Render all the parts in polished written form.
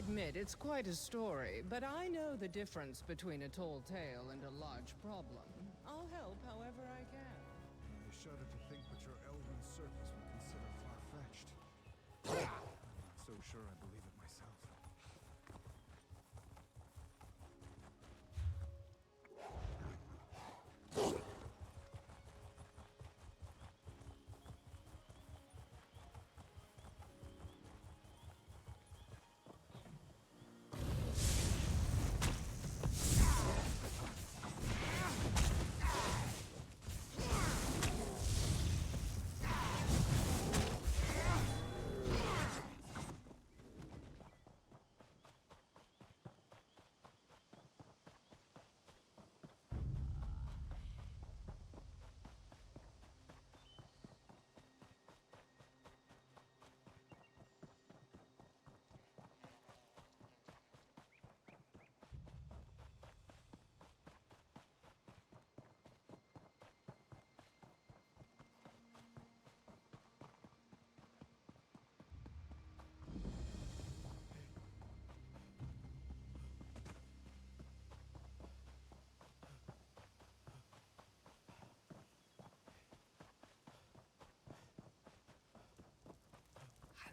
admit it's quite a story, but I know the difference between a tall tale and a large problem. I'll help however I can. I shudder to think what your elven surface would consider far-fetched. I'm not so sure I believe it myself.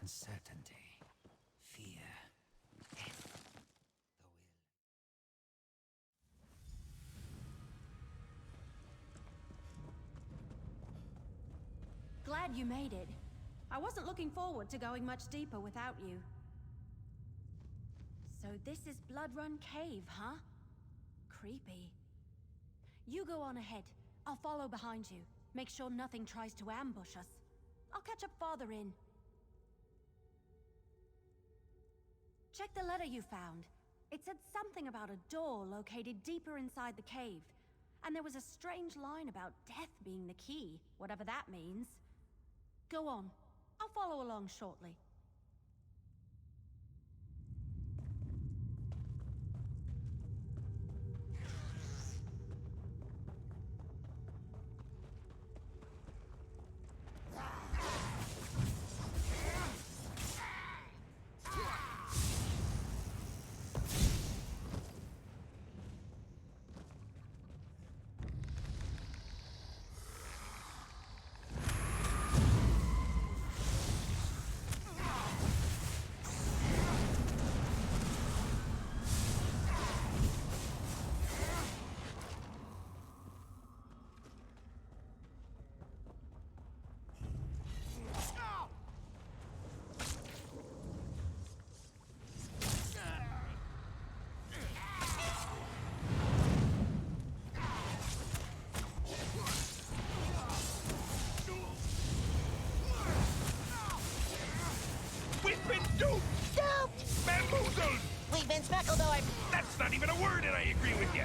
Uncertainty, fear, death, the will. Glad you made it. I wasn't looking forward to going much deeper without you. So this is Bloodrun Cave, huh? Creepy. You go on ahead. I'll follow behind you. Make sure nothing tries to ambush us. I'll catch up farther in. Check the letter you found. It said something about a door located deeper inside the cave. And there was a strange line about death being the key, whatever that means. Go on. I'll follow along shortly. We've been duped! Duped! Bamboozled! We've been speckled or... That's not even a word, and I agree with you.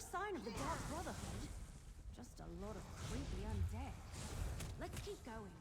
sign of the Dark Brotherhood. Just a lot of creepy undead. Let's keep going.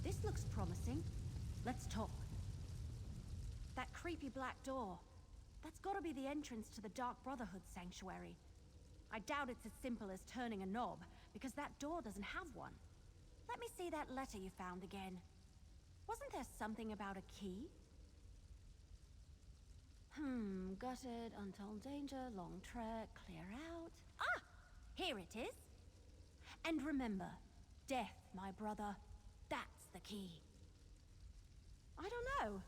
This looks promising. Let's talk. That creepy black door. That's gotta be the entrance to the Dark Brotherhood sanctuary. I doubt it's as simple as turning a knob, because that door doesn't have one. Let me see that letter you found again. Wasn't there something about a key? Gutted, untold danger, long trek, clear out. Ah! Here it is. And remember, death, my brother. That's the key. I don't know.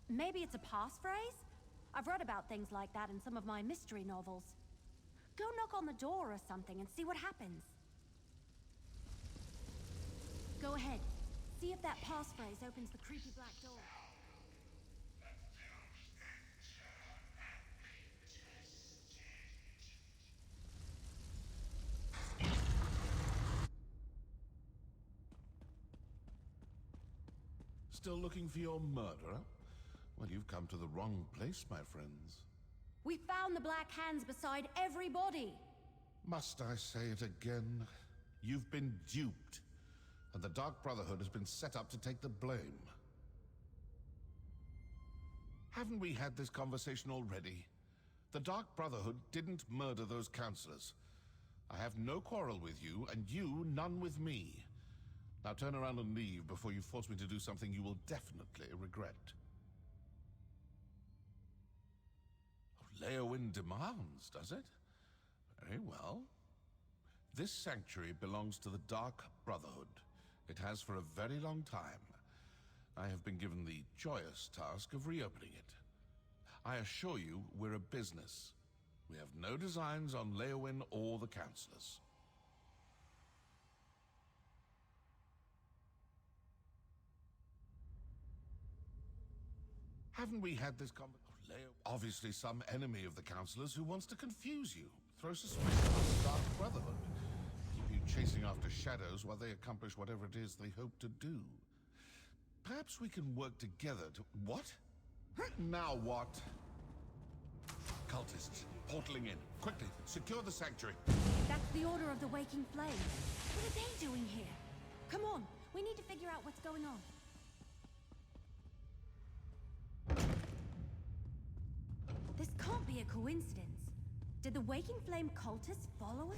Maybe it's a passphrase? I've read about things like that in some of my mystery novels. Go knock on the door or something and see what happens. Go ahead. See if that passphrase opens the creepy black door. Still looking for your murderer? Well, you've come to the wrong place, my friends. We found the Black Hands beside every body. Must I say it again? You've been duped, and the Dark Brotherhood has been set up to take the blame. Haven't we had this conversation already? The Dark Brotherhood didn't murder those counselors. I have no quarrel with you, and you none with me. Now turn around and leave before you force me to do something you will definitely regret. Leowyn demands, does it? Very well. This sanctuary belongs to the Dark Brotherhood. It has for a very long time. I have been given the joyous task of reopening it. I assure you, we're a business. We have no designs on Leowyn or the counselors. Haven't we had this conversation? Obviously some enemy of the counselors who wants to confuse you. Throw suspicion on the Dark Brotherhood. Keep you chasing after shadows while they accomplish whatever it is they hope to do. Perhaps we can work together to... What? Now what? Cultists, portaling in. Quickly, secure the sanctuary. That's the Order of the Waking Flame. What are they doing here? Come on, we need to figure out what's going on. This can't be a coincidence. Did the Waking Flame cultists follow us?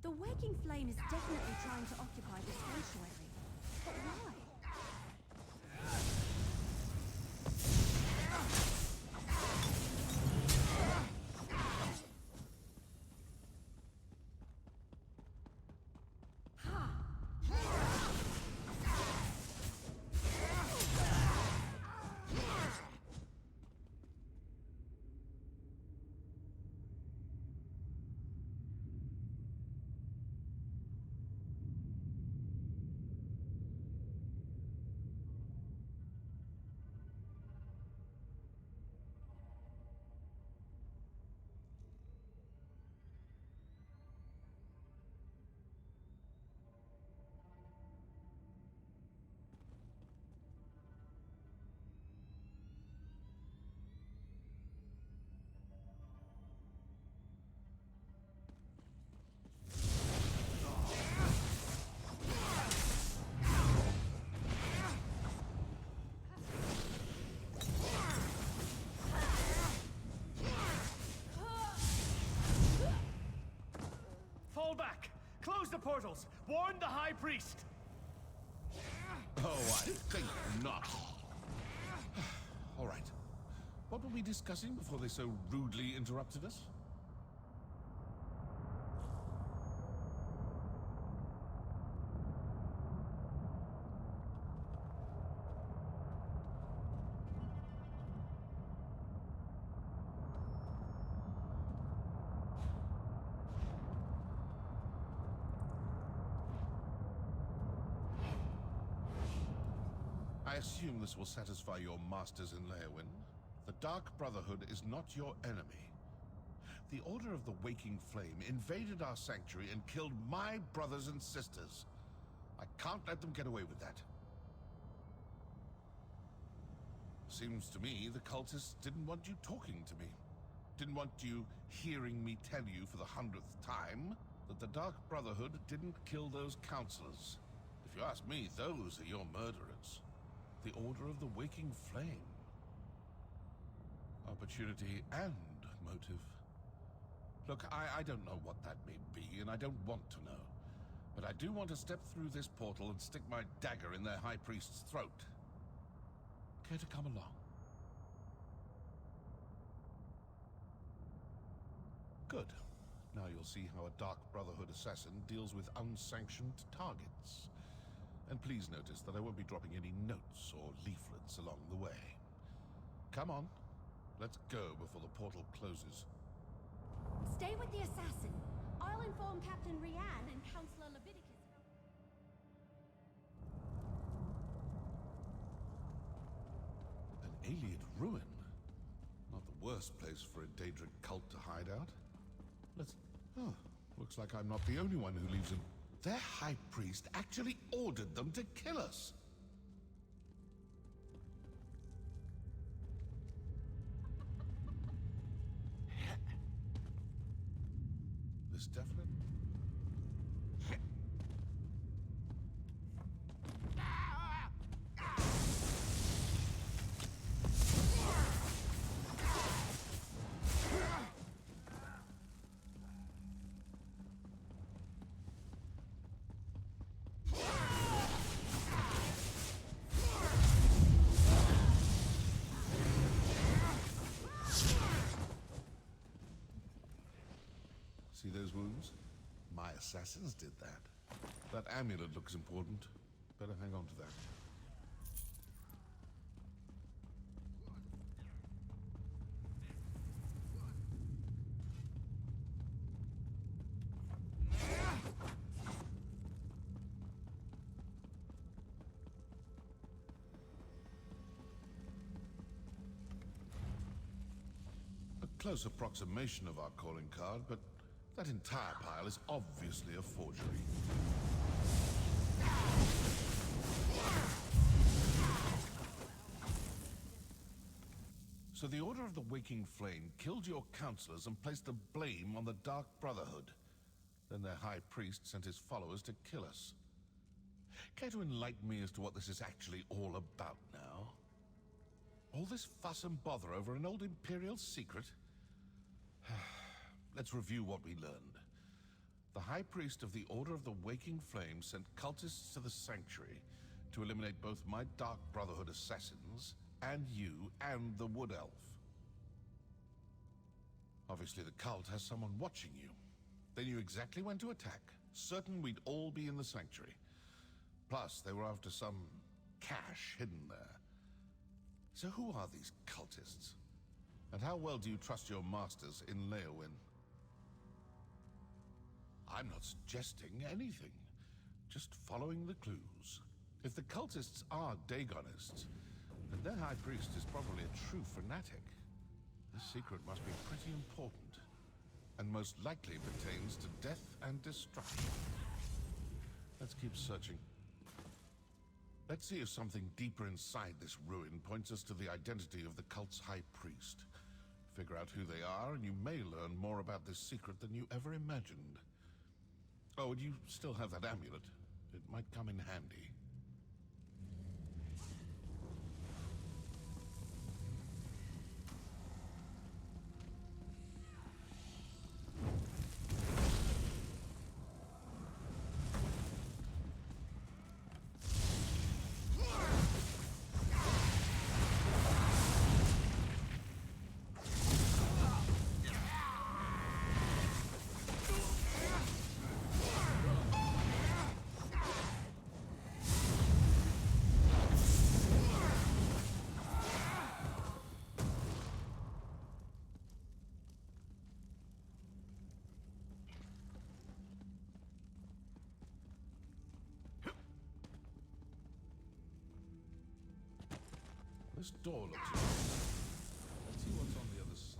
The Waking Flame is definitely trying to occupy the sanctuary. But why? the portals! Warn the High Priest! Oh, I think not. All right. What were we discussing before they so rudely interrupted us? I assume this will satisfy your masters in Leowyn. The Dark Brotherhood is not your enemy. The Order of the Waking Flame invaded our sanctuary and killed my brothers and sisters. I can't let them get away with that. Seems to me the cultists didn't want you talking to me. Didn't want you hearing me tell you for the 100th time that the Dark Brotherhood didn't kill those counselors. If you ask me, those are your murderers. The Order of the Waking Flame. Opportunity and motive. Look, I don't know what that may be, and I don't want to know. But I do want to step through this portal and stick my dagger in their High Priest's throat. Care to come along? Good. Now you'll see how a Dark Brotherhood assassin deals with unsanctioned targets. And please notice that I won't be dropping any notes or leaflets along the way. Come on, let's go before the portal closes. Stay with the assassin. I'll inform Captain Rianne and Counselor Leviticus. An Ayleid ruin? Not the worst place for a Daedric cult to hide out. Let's... Oh, looks like I'm not the only one who leaves him. Their High Priest actually ordered them to kill us. This definite... See those wounds? My assassins did that. That amulet looks important. Better hang on to that. A close approximation of our calling card, but that entire pile is obviously a forgery. So the Order of the Waking Flame killed your counselors and placed the blame on the Dark Brotherhood. Then their High Priest sent his followers to kill us. Care to enlighten me as to what this is actually all about now? All this fuss and bother over an old Imperial secret? Let's review what we learned. The High Priest of the Order of the Waking Flame sent cultists to the Sanctuary to eliminate both my Dark Brotherhood assassins and you and the Wood Elf. Obviously the cult has someone watching you. They knew exactly when to attack, certain we'd all be in the Sanctuary. Plus, they were after some cache hidden there. So who are these cultists? And how well do you trust your masters in Leowyn? I'm not suggesting anything. Just following the clues. If the cultists are Dagonists, then their High Priest is probably a true fanatic. This secret must be pretty important, and most likely pertains to death and destruction. Let's keep searching. Let's see if something deeper inside this ruin points us to the identity of the cult's High Priest. Figure out who they are, and you may learn more about this secret than you ever imagined. Oh, and you still have that amulet. It might come in handy. This door looks interesting. Let's see what's on the other side.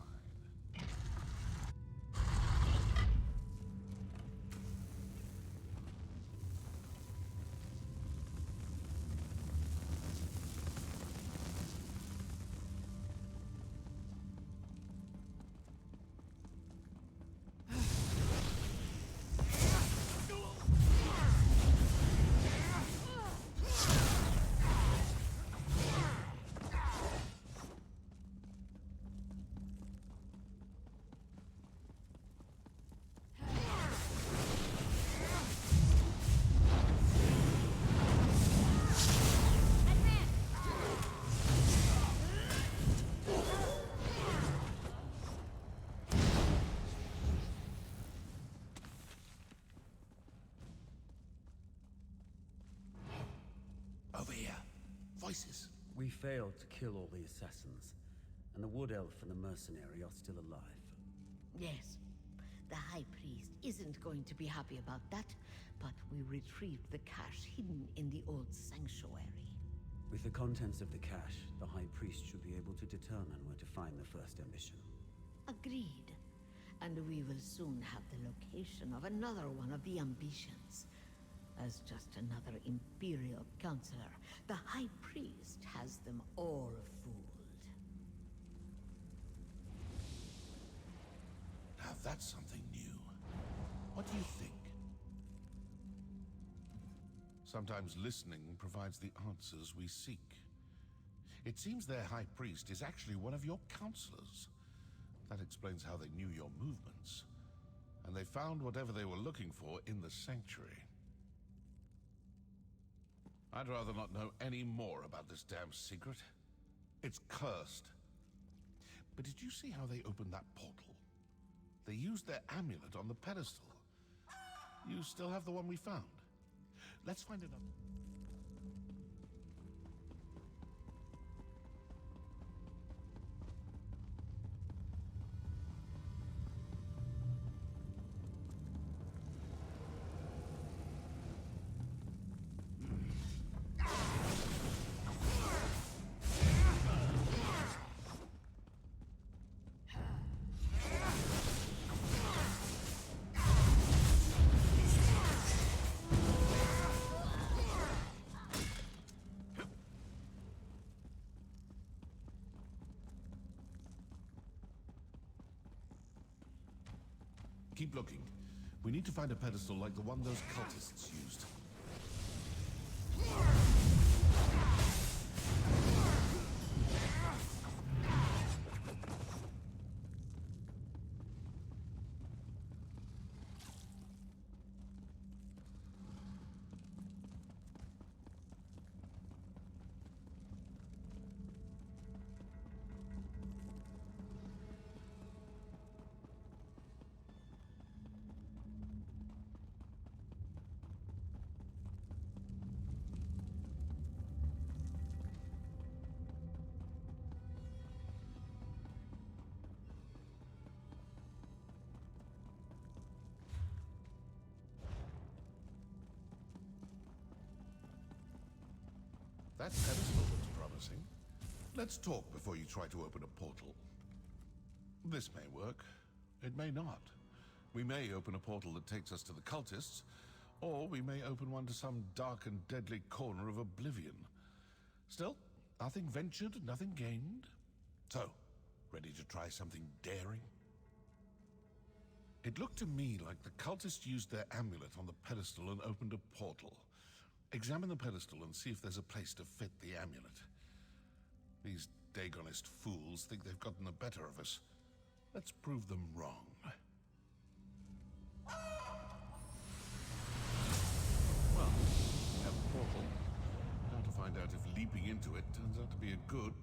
Over here. Voices. We failed to kill all the assassins, and the Wood Elf and the mercenary are still alive. Yes. The High Priest isn't going to be happy about that, but we retrieved the cache hidden in the old sanctuary. With the contents of the cache, the High Priest should be able to determine where to find the first ambition. Agreed. And we will soon have the location of another one of the ambitions. As just another Imperial counselor, the High Priest has them all fooled. Now that's something new. What do you think? Sometimes listening provides the answers we seek. It seems their High Priest is actually one of your counselors. That explains how they knew your movements. And they found whatever they were looking for in the sanctuary. I'd rather not know any more about this damn secret. It's cursed. But did you see how they opened that portal? They used their amulet on the pedestal. You still have the one we found. Let's find another. Keep looking. We need to find a pedestal like the one those cultists used. That pedestal looks promising. Let's talk before you try to open a portal. This may work. It may not. We may open a portal that takes us to the cultists, or we may open one to some dark and deadly corner of oblivion. Still, nothing ventured, nothing gained. So, ready to try something daring? It looked to me like the cultists used their amulet on the pedestal and opened a portal. Examine the pedestal and see if there's a place to fit the amulet. These Dagonist fools think they've gotten the better of us. Let's prove them wrong. Well, we have a portal. Now to find out if leaping into it turns out to be a good...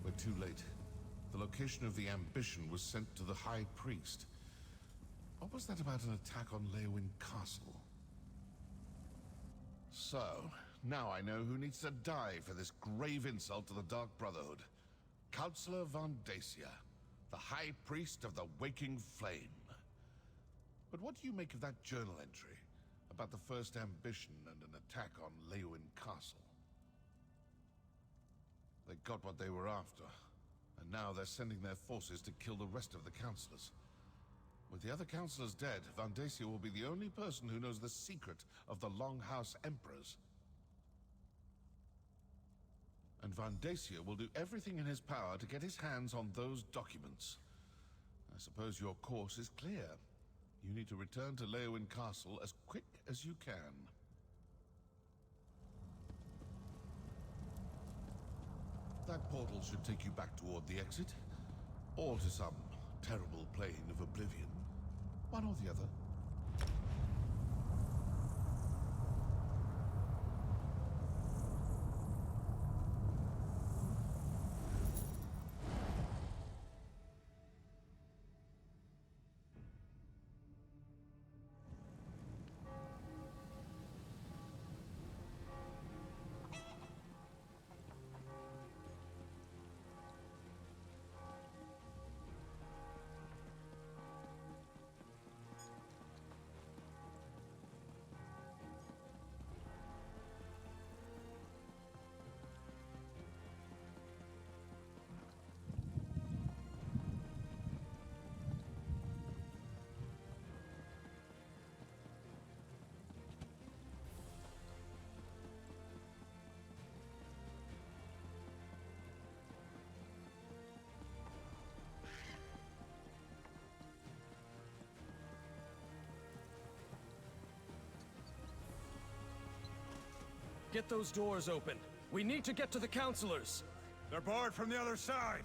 We're too late. The location of the ambition was sent to the High Priest. What was that about an attack on Leowin Castle? So, now I know who needs to die for this grave insult to the Dark Brotherhood. Councillor Vandacia, the High Priest of the Waking Flame. But what do you make of that journal entry about the first ambition and an attack on Leowin Castle? They got what they were after, and now they're sending their forces to kill the rest of the councillors. With the other councillors dead, Vandacia will be the only person who knows the secret of the Longhouse Emperors. And Vandacia will do everything in his power to get his hands on those documents. I suppose your course is clear. You need to return to Leowin Castle as quick as you can. That portal should take you back toward the exit, or to some terrible plane of oblivion. One or the other. Get those doors open. We need to get to the councilors. They're barred from the other side.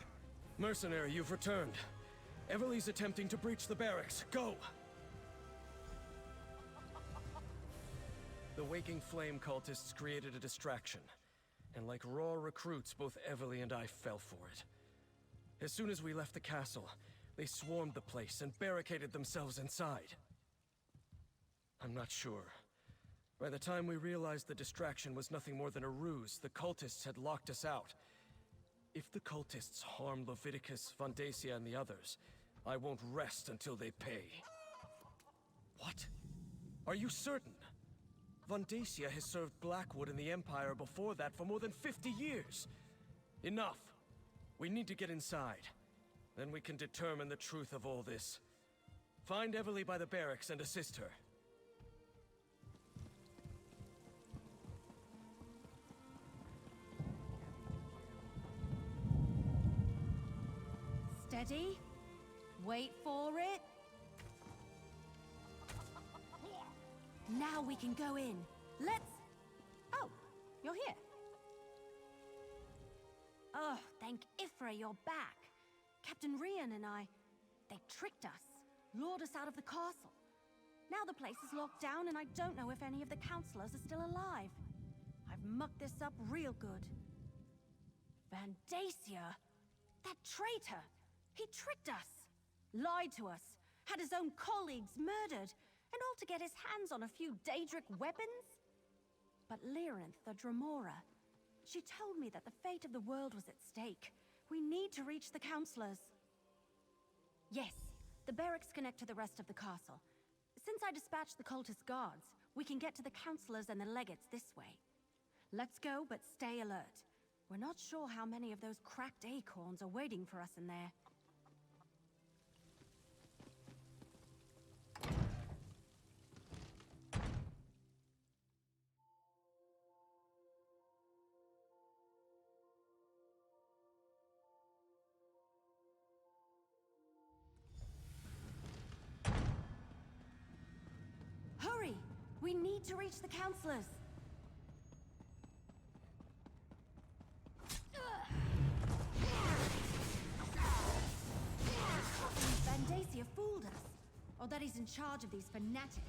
Mercenary, you've returned. Everly's attempting to breach the barracks. Go! The Waking Flame cultists created a distraction. And like raw recruits, both Everly and I fell for it. As soon as we left the castle, they swarmed the place and barricaded themselves inside. I'm not sure. By the time we realized the distraction was nothing more than a ruse, the cultists had locked us out. If the cultists harm Leviticus, Vandacia, and the others, I won't rest until they pay. What? Are you certain? Vandacia has served Blackwood and the Empire before that for more than 50 years. Enough. We need to get inside. Then we can determine the truth of all this. Find Everly by the barracks and assist her. Steady. Wait for it. Now we can go in. Let's... Oh, you're here. Oh, thank Ifra you're back. Captain Rian and I... They tricked us. Lured us out of the castle. Now the place is locked down and I don't know if any of the councillors are still alive. I've mucked this up real good. Vandacia? That traitor! He tricked us, lied to us, had his own colleagues murdered, and all to get his hands on a few Daedric weapons? But Lyrinth, the Dremora, she told me that the fate of the world was at stake. We need to reach the councillors. Yes, the barracks connect to the rest of the castle. Since I dispatched the cultist guards, we can get to the councillors and the legates this way. Let's go, but stay alert. We're not sure how many of those cracked acorns are waiting for us in there. Hurry! We need to reach the councillors! Vandacia fooled us. Or that he's in charge of these fanatics.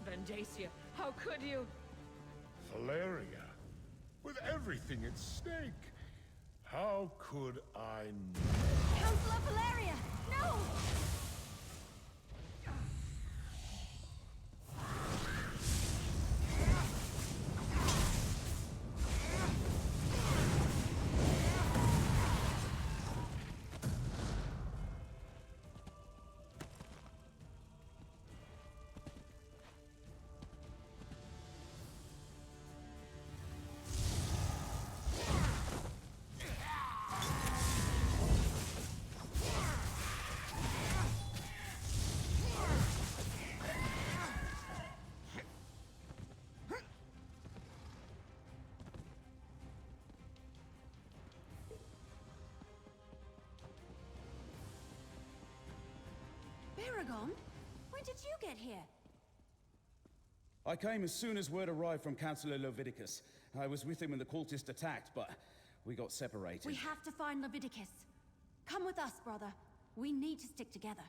Vandacia, how could you? Valeria, with everything at stake, how could I not? Counselor Valeria! No! Aragon? When did you get here? I came as soon as word arrived from Councillor Leviticus. I was with him when the cultist attacked, but we got separated. We have to find Leviticus. Come with us, brother. We need to stick together.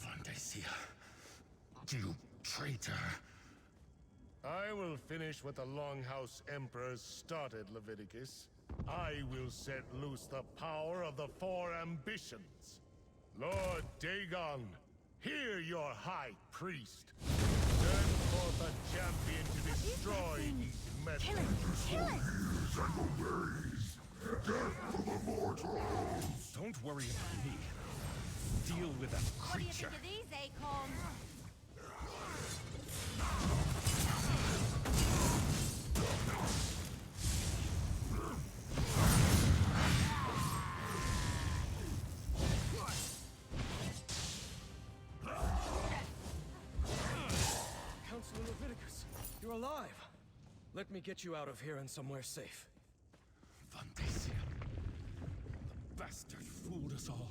Vandacia, you traitor. I will finish what the Longhouse Emperors started, Leviticus. I will set loose the power of the four ambitions. Lord Dagon, hear your high priest. Send forth a champion to destroy these methods. Kill it! Kill it! Death to the mortals! Don't worry about me. Deal with that What do you creature. think of these acorns? Councilor Leviticus, you're alive. Let me get you out of here and somewhere safe. Vandacia. The bastard fooled us all.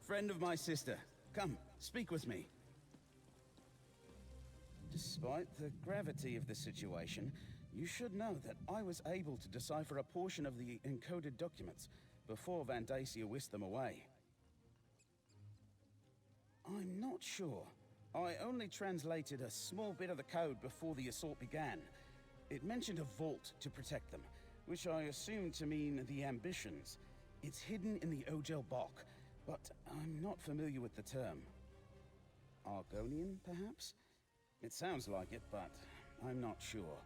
Friend of my sister, come, speak with me. Despite the gravity of the situation, you should know that I was able to decipher a portion of the encoded documents before Vandacia whisked them away. I'm not sure. I only translated a small bit of the code before the assault began. It mentioned a vault to protect them, which I assumed to mean the ambitions. It's hidden in the Ogel Bok, but I'm not familiar with the term. Argonian, perhaps? It sounds like it, but I'm not sure.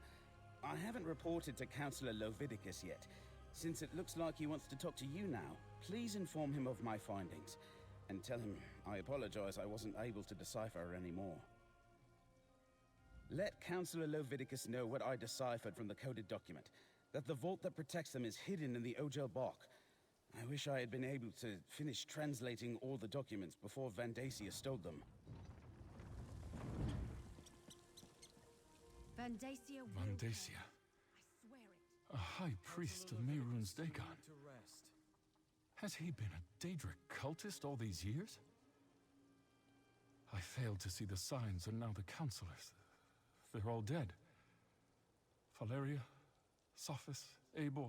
I haven't reported to Councillor Leviticus yet. Since it looks like he wants to talk to you now, please inform him of my findings. And tell him I apologize I wasn't able to decipher her anymore. Let Counselor Leviticus know what I deciphered from the coded document. That the vault that protects them is hidden in the Ojel Bok. I wish I had been able to finish translating all the documents before Vandacia stole them. Vandacia will Vandacia. pay. I swear it. A high priest of Mehrunes Dagon. To rest. Has he been a Daedric cultist all these years? I failed to see the signs, and now the counselors. They're all dead. Valeria, Sophis, Eivor,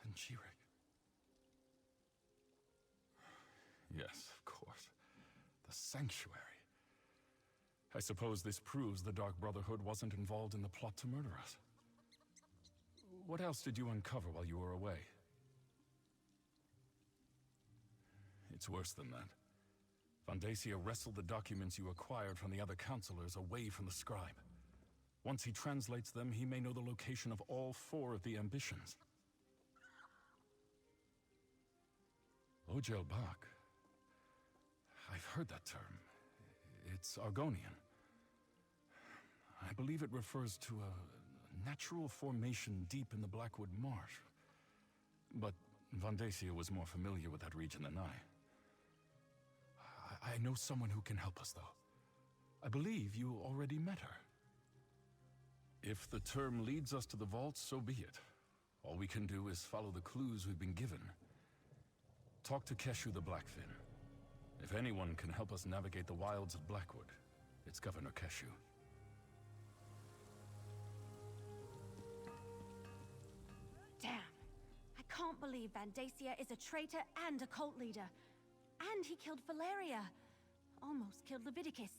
and Jirek. Yes, of course. The Sanctuary. I suppose this proves the Dark Brotherhood wasn't involved in the plot to murder us. What else did you uncover while you were away? It's worse than that. Vandacia wrestled the documents you acquired from the other counselors away from the scribe. Once he translates them, he may know the location of all 4 of the ambitions. Ojel Bak. I've heard that term. It's Argonian. I believe it refers to a natural formation deep in the Blackwood marsh. But Vandacia was more familiar with that region than I know someone who can help us, though. I believe you already met her. If the term leads us to the vault, so be it. All we can do is follow the clues we've been given. Talk to Keshu the Blackfin. If anyone can help us navigate the wilds of Blackwood, it's Governor Keshu. Damn. I can't believe Vandacia is a traitor and a cult leader. And he killed Valeria. Almost killed Leviticus.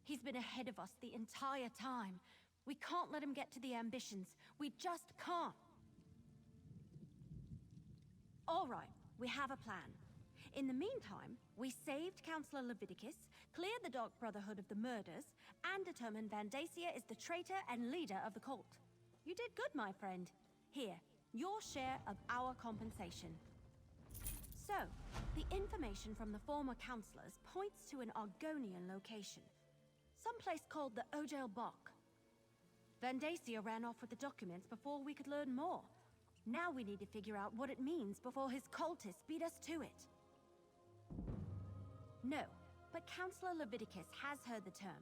He's been ahead of us the entire time. We can't let him get to the ambitions. We just can't. All right, we have a plan. In the meantime, we saved Counselor Leviticus, cleared the Dark Brotherhood of the murders, and determined Vandacia is the traitor and leader of the cult. You did good, my friend. Here, your share of our compensation. So, the information from the former counselors points to an Argonian location. Someplace called the Ojel Bok. Vandacia ran off with the documents before we could learn more. Now we need to figure out what it means before his cultists beat us to it. No, but Counselor Leviticus has heard the term.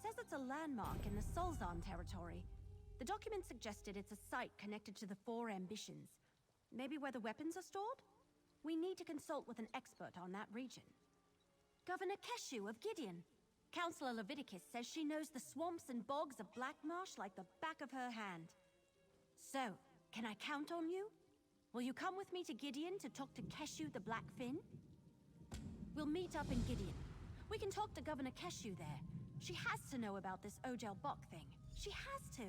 Says it's a landmark in the Solzan territory. The document suggested it's a site connected to the 4 ambitions. Maybe where the weapons are stored? We need to consult with an expert on that region. Governor Keshu of Gideon. Counselor Leviticus says she knows the swamps and bogs of Blackmarsh like the back of her hand. So, can I count on you? Will you come with me to Gideon to talk to Keshu the Blackfin? We'll meet up in Gideon. We can talk to Governor Keshu there. She has to know about this Ojel Bok thing. She has to.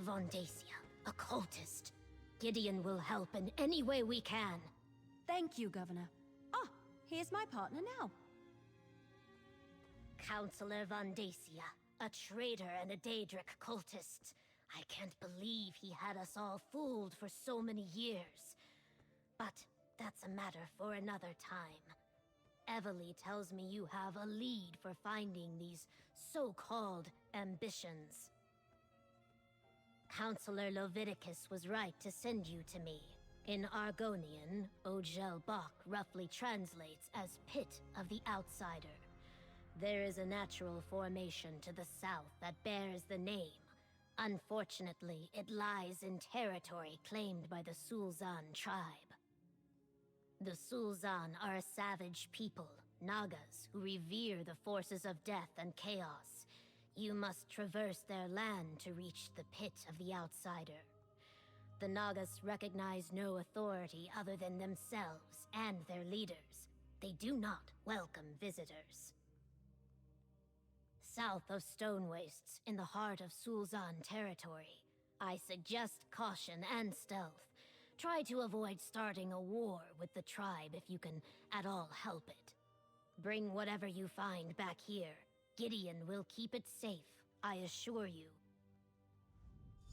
Vandacia, a cultist. Gideon will help in any way we can. Thank you, Governor. Ah, here's my partner now. Counselor Vandacia, a traitor and a Daedric cultist. I can't believe he had us all fooled for so many years. But that's a matter for another time. Evely tells me you have a lead for finding these so-called ambitions. Counselor Leviticus was right to send you to me. In Argonian, Ojel Bach roughly translates as Pit of the Outsider. There is a natural formation to the south that bears the name. Unfortunately, it lies in territory claimed by the Sulzan tribe. The Sulzan are a savage people, Nagas, who revere the forces of death and chaos. You must traverse their land to reach the Pit of the Outsider. The Nagas recognize no authority other than themselves and their leaders. They do not welcome visitors. South of Stone Wastes, in the heart of Sulzan territory, I suggest caution and stealth. Try to avoid starting a war with the tribe if you can at all help it. Bring whatever you find back here. Gideon will keep it safe, I assure you.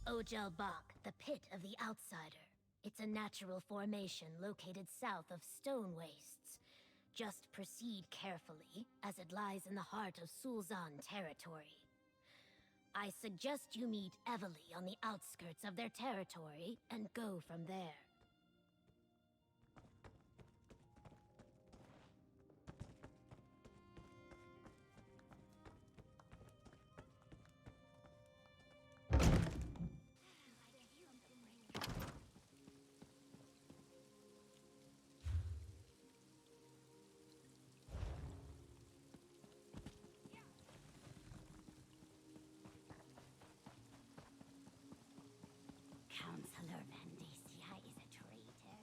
Ojel Bach, the Pit of the Outsider. It's a natural formation located south of Stone Wastes. Just proceed carefully, as it lies in the heart of Sulzan territory. I suggest you meet Evely on the outskirts of their territory and go from there. Counselor Vandacia is a traitor.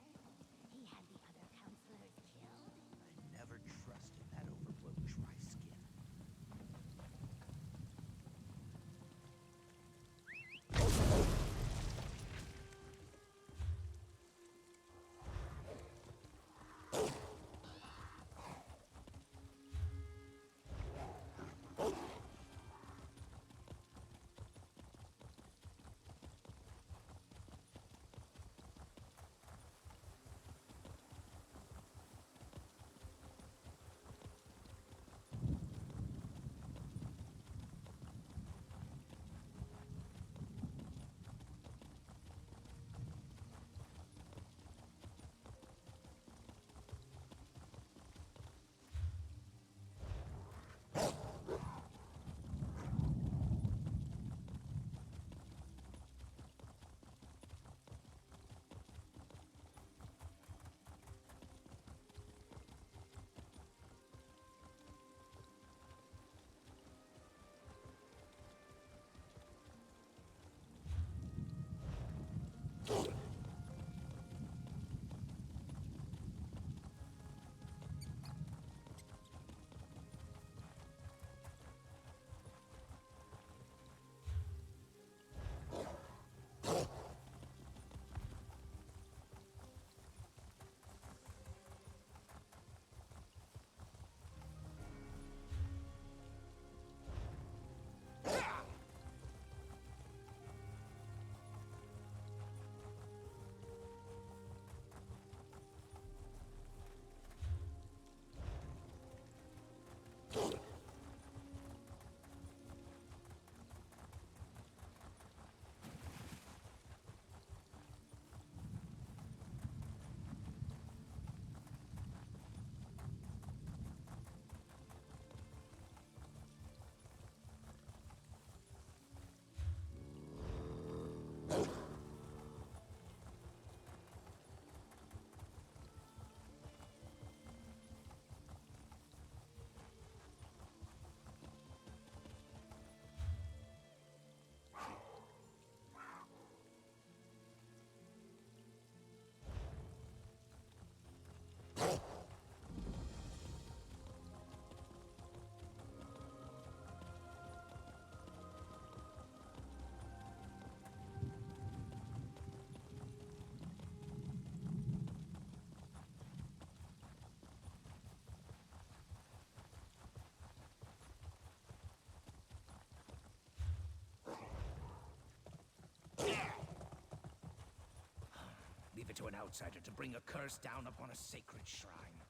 He had the other counselors killed. I never trusted that overblown dry-skin. Leave it to an outsider to bring a curse down upon a sacred shrine.